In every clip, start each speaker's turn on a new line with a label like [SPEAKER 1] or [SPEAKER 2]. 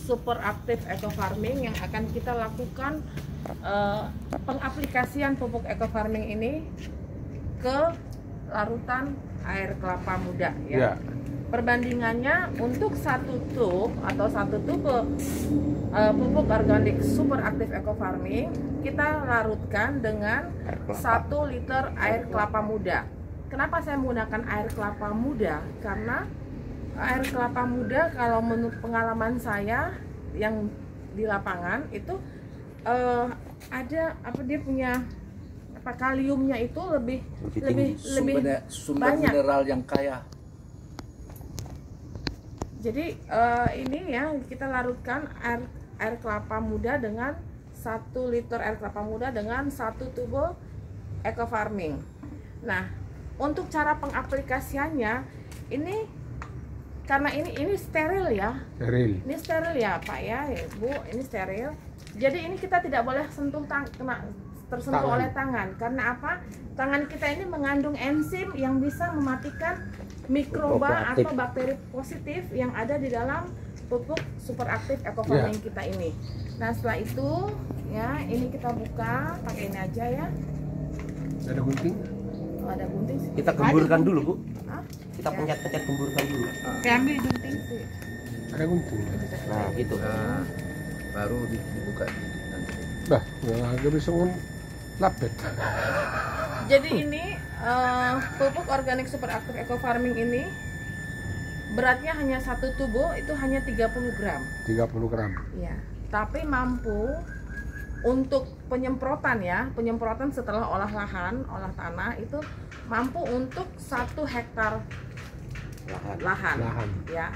[SPEAKER 1] super aktif eco farming yang akan kita lakukan pengaplikasian pupuk eco farming ini ke larutan air kelapa muda ya. Perbandingannya untuk satu tube atau satu tube pupuk organik super aktif eco farming kita larutkan dengan 1 liter air kelapa muda. Kenapa saya menggunakan air kelapa muda? Karena air kelapa muda kalau menurut pengalaman saya yang di lapangan itu ada apa, dia punya apa, kaliumnya itu lebih
[SPEAKER 2] sumber
[SPEAKER 1] banyak
[SPEAKER 2] mineral yang kaya.
[SPEAKER 1] Jadi ini ya, kita larutkan air kelapa muda dengan 1 liter air kelapa muda dengan 1 tube eco farming. Nah, untuk cara pengaplikasiannya ini karena ini steril ya. Ini steril ya, Pak ya, Bu, ini steril. Jadi ini kita tidak boleh tersentuh oleh tangan. Karena apa? Tangan kita ini mengandung enzim yang bisa mematikan mikroba atau bakteri positif yang ada di dalam pupuk super aktif eco farming kita ini. Nah, setelah itu ya, ini kita buka pakai ini aja ya.
[SPEAKER 3] Ada gunting?
[SPEAKER 1] Oh, ada gunting sih.
[SPEAKER 4] Kita gemburkan dulu, Bu.
[SPEAKER 1] Hah?
[SPEAKER 4] Kita pencet-pencet gemburkan dulu.
[SPEAKER 1] Saya ambil gunting sih.
[SPEAKER 3] Ada gunting.
[SPEAKER 4] Nah, gitu.
[SPEAKER 2] Nah, baru dibuka dikit nanti.
[SPEAKER 3] Bah, agak bisa lapet.
[SPEAKER 1] Jadi ini pupuk organik super aktif eco farming ini beratnya hanya 1 tubo, itu hanya 30 gram.
[SPEAKER 3] 30 gram.
[SPEAKER 1] Ya, tapi mampu untuk penyemprotan ya, penyemprotan setelah olah tanah itu mampu untuk 1 hektar lahan. Ya.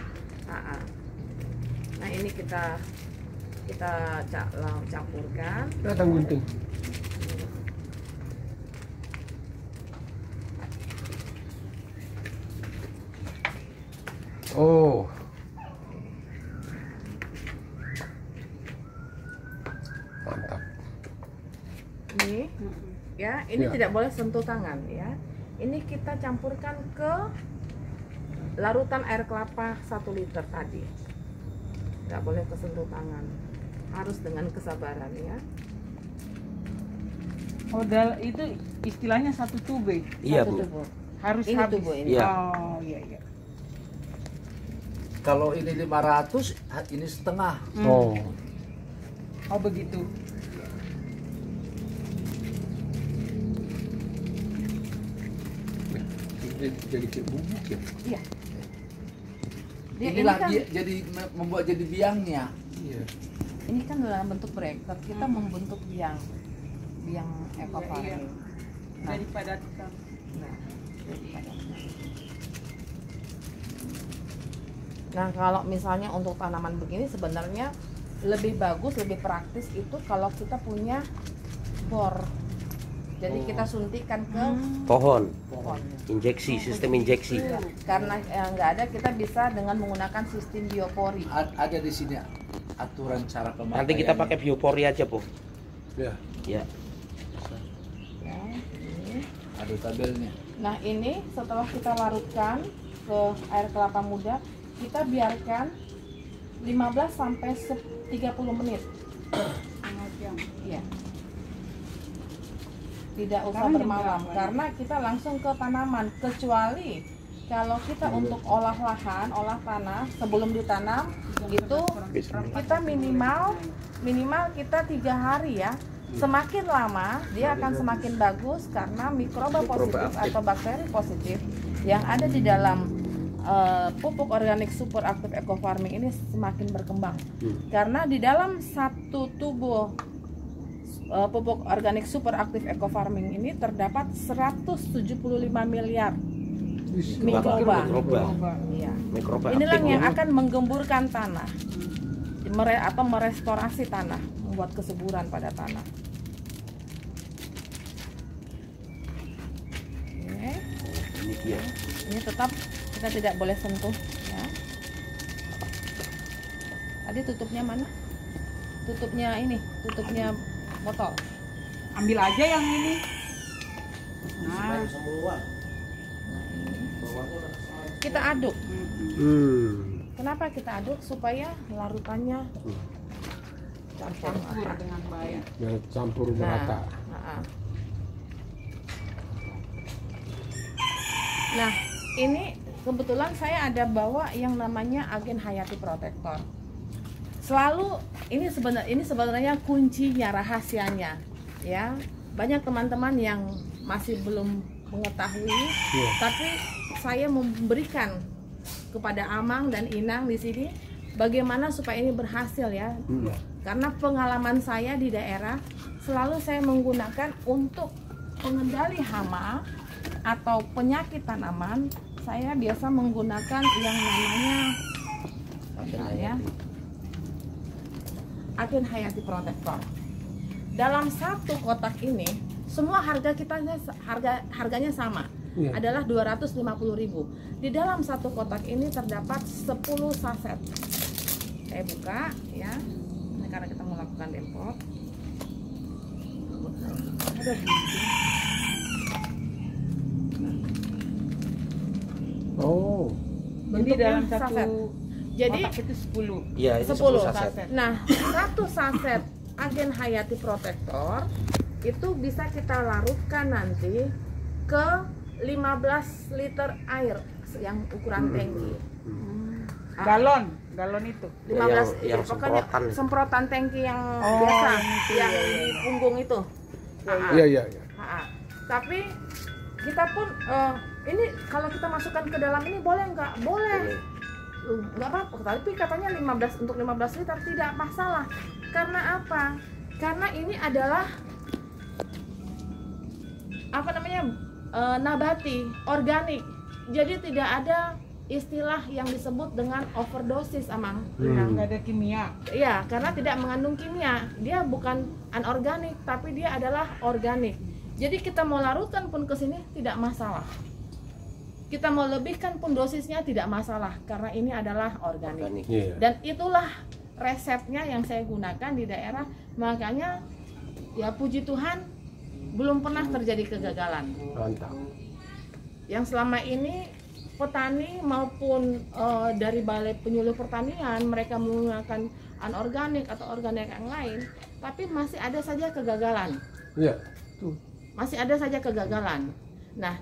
[SPEAKER 1] Nah, ini kita campurkan.
[SPEAKER 3] Datang gunting. Oh. Mantap.
[SPEAKER 1] Ini ya, ini tidak boleh sentuh tangan ya. Ini kita campurkan ke larutan air kelapa 1 liter tadi. Tidak boleh kesentuh tangan. Harus dengan kesabaran ya.
[SPEAKER 5] Oh, itu istilahnya 1 tube.
[SPEAKER 4] Iya,
[SPEAKER 1] 1
[SPEAKER 4] Bu.
[SPEAKER 1] tubo.
[SPEAKER 5] Harus
[SPEAKER 1] Ini
[SPEAKER 5] habis.
[SPEAKER 1] tubo ini.
[SPEAKER 4] Iya.
[SPEAKER 5] Oh, iya.
[SPEAKER 2] Kalau ini 500, ini setengah.
[SPEAKER 3] Oh.
[SPEAKER 5] Oh, begitu.
[SPEAKER 3] Jadi kayak bubuk ya.
[SPEAKER 1] Iya. Dia,
[SPEAKER 2] Inilah
[SPEAKER 1] ini kan,
[SPEAKER 2] dia jadi membuat jadi biangnya.
[SPEAKER 3] Iya.
[SPEAKER 1] ini kan dalam bentuk breaker, kita membentuk biang eco farming. Nah,
[SPEAKER 5] Jadi padatkan.
[SPEAKER 1] Nah, kalau misalnya untuk tanaman begini sebenarnya lebih bagus, lebih praktis itu kalau kita punya bor. Jadi kita suntikan ke
[SPEAKER 4] Pohon.
[SPEAKER 1] pohon.
[SPEAKER 4] Injeksi, sistem injeksi.
[SPEAKER 1] Karena nggak ada, kita bisa dengan menggunakan sistem biopori.
[SPEAKER 2] Ada di sini aturan cara pemakaian.
[SPEAKER 4] Nanti kita pakai biopori aja, Bu.
[SPEAKER 3] Ya.
[SPEAKER 4] Ya.
[SPEAKER 1] Ya, ini.
[SPEAKER 2] Ada tabelnya.
[SPEAKER 1] Nah, ini setelah kita larutkan ke air kelapa muda, kita biarkan 15 sampai 30 menit. Iya. Tidak usah bermalam karena kita langsung ke tanaman, kecuali kalau kita untuk olah lahan, olah tanah sebelum ditanam itu kita minimal kita 3 hari ya. Semakin lama dia akan semakin bagus karena mikroba positif atau bakteri positif yang ada di dalam pupuk organik super aktif eco farming ini semakin berkembang. Karena di dalam 1 tubo pupuk organik super aktif eco farming ini terdapat 175 miliar mikroba. Iya.
[SPEAKER 4] Mikroba
[SPEAKER 1] Inilah
[SPEAKER 4] aktif.
[SPEAKER 1] yang akan menggemburkan tanah atau merestorasi tanah, membuat kesuburan pada tanah. Oke.
[SPEAKER 4] Ini dia.
[SPEAKER 1] Ini tetap kita tidak boleh sentuh ya. Tadi tutupnya mana? Tutupnya ini, tutupnya botol.
[SPEAKER 5] Ambil aja yang ini. Nah,
[SPEAKER 1] Kita aduk. Kenapa kita aduk? Supaya larutannya gampang
[SPEAKER 5] Campur dengan baik.
[SPEAKER 3] Biar campur
[SPEAKER 1] Nah,
[SPEAKER 3] merata.
[SPEAKER 1] nah, ini kebetulan saya ada bawa yang namanya agen Hayati Protector. Selalu ini sebenarnya kuncinya, rahasianya, ya. Banyak teman-teman yang masih belum mengetahui, tapi saya memberikan kepada Amang dan Inang di sini bagaimana supaya ini berhasil ya. Karena pengalaman saya di daerah selalu saya menggunakan untuk pengendali hama atau penyakit tanaman. Saya biasa menggunakan yang namanya agen Hayati Protector. Dalam satu kotak ini semua harganya sama, adalah 250.000. Di dalam satu kotak ini terdapat 10 saset. Saya buka ya. Ini karena kita melakukan dempot. Ada gunting.
[SPEAKER 3] Oh,
[SPEAKER 5] Jadi dalam
[SPEAKER 1] Bentuknya saset.
[SPEAKER 5] satu
[SPEAKER 1] Jadi
[SPEAKER 5] kotak itu 10.
[SPEAKER 4] Iya, itu
[SPEAKER 1] 10
[SPEAKER 4] saset.
[SPEAKER 1] Nah, satu saset agen Hayati Protector itu bisa kita larutkan nanti ke 15 liter air yang ukuran tangki.
[SPEAKER 5] Galon itu.
[SPEAKER 1] 15
[SPEAKER 4] yang
[SPEAKER 1] pokoknya
[SPEAKER 4] semprotan.
[SPEAKER 1] semprotan tangki yang
[SPEAKER 5] Oh,
[SPEAKER 1] biasa
[SPEAKER 5] yang
[SPEAKER 1] yang di punggung itu.
[SPEAKER 3] iya.
[SPEAKER 1] Tapi kita pun ini kalau kita masukkan ke dalam ini boleh nggak? Boleh. Nggak apa-apa, tapi katanya 15 liter tidak masalah. Karena apa? Karena ini adalah nabati, organik. Jadi tidak ada istilah yang disebut dengan overdosis, Amang.
[SPEAKER 5] Nggak ada kimia.
[SPEAKER 1] Iya, karena tidak mengandung kimia. Dia bukan anorganik, tapi dia adalah organik. Jadi kita mau larutkan pun ke sini tidak masalah. Kita mau lebihkan pun dosisnya tidak masalah karena ini adalah organik.
[SPEAKER 3] Iya.
[SPEAKER 1] Dan itulah resepnya yang saya gunakan di daerah. Makanya ya puji Tuhan belum pernah terjadi kegagalan.
[SPEAKER 3] Mantap.
[SPEAKER 1] Yang selama ini petani maupun dari Balai Penyuluh Pertanian mereka menggunakan anorganik atau organik yang lain, tapi masih ada saja kegagalan.
[SPEAKER 3] Iya. Tuh.
[SPEAKER 1] Masih ada saja kegagalan. Nah,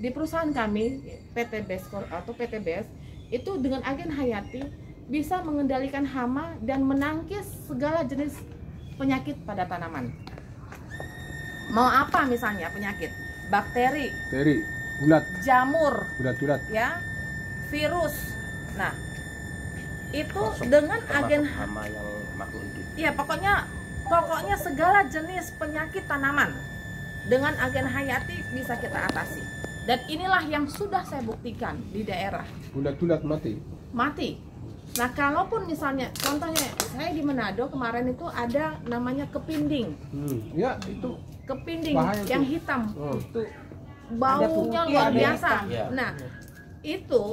[SPEAKER 1] di perusahaan kami PT BES atau PT BES itu dengan agen Hayati bisa mengendalikan hama dan menangkis segala jenis penyakit pada tanaman. Mau apa misalnya penyakit? Bakteri,
[SPEAKER 3] Dari bulat,
[SPEAKER 1] jamur,
[SPEAKER 3] bulat.
[SPEAKER 1] ya, virus. Nah, itu
[SPEAKER 4] Masuk
[SPEAKER 1] dengan
[SPEAKER 4] termasuk
[SPEAKER 1] agen
[SPEAKER 4] hama yang makhluk hidup.
[SPEAKER 1] iya pokoknya segala jenis penyakit tanaman dengan agen Hayati bisa kita atasi. Dan inilah yang sudah saya buktikan di daerah.
[SPEAKER 3] Bulat mati.
[SPEAKER 1] Nah, kalaupun misalnya contohnya saya di Manado kemarin itu ada namanya kepinding.
[SPEAKER 3] Ya, itu
[SPEAKER 1] Kepinding
[SPEAKER 3] bahaya
[SPEAKER 1] yang
[SPEAKER 3] tuh.
[SPEAKER 1] hitam.
[SPEAKER 5] Itu
[SPEAKER 1] Baunya
[SPEAKER 5] putih,
[SPEAKER 1] luar
[SPEAKER 5] ada
[SPEAKER 1] biasa.
[SPEAKER 5] hitam.
[SPEAKER 4] Iya.
[SPEAKER 1] Nah, itu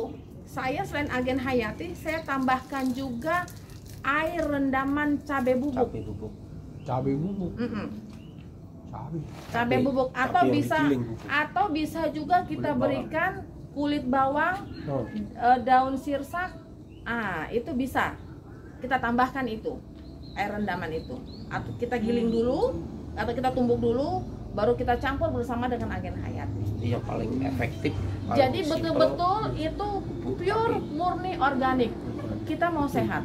[SPEAKER 1] saya selain agen Hayati, saya tambahkan juga air rendaman cabai bubuk.
[SPEAKER 4] Cabai bubuk.
[SPEAKER 1] Mm-mm.
[SPEAKER 3] cabai.
[SPEAKER 1] Cabai bubuk atau
[SPEAKER 4] Cabai yang
[SPEAKER 1] bisa
[SPEAKER 4] digiling bubuk.
[SPEAKER 1] atau bisa juga kita
[SPEAKER 4] Kulit
[SPEAKER 1] berikan kulit bawang,
[SPEAKER 3] Oh,
[SPEAKER 1] daun sirsak. Itu bisa kita tambahkan itu air rendaman itu, atau kita giling dulu atau kita tumbuk dulu baru kita campur bersama dengan agen Hayati.
[SPEAKER 4] Itu yang paling efektif. paling
[SPEAKER 1] Jadi
[SPEAKER 4] simple.
[SPEAKER 1] betul-betul itu pure murni organik. Kita mau sehat.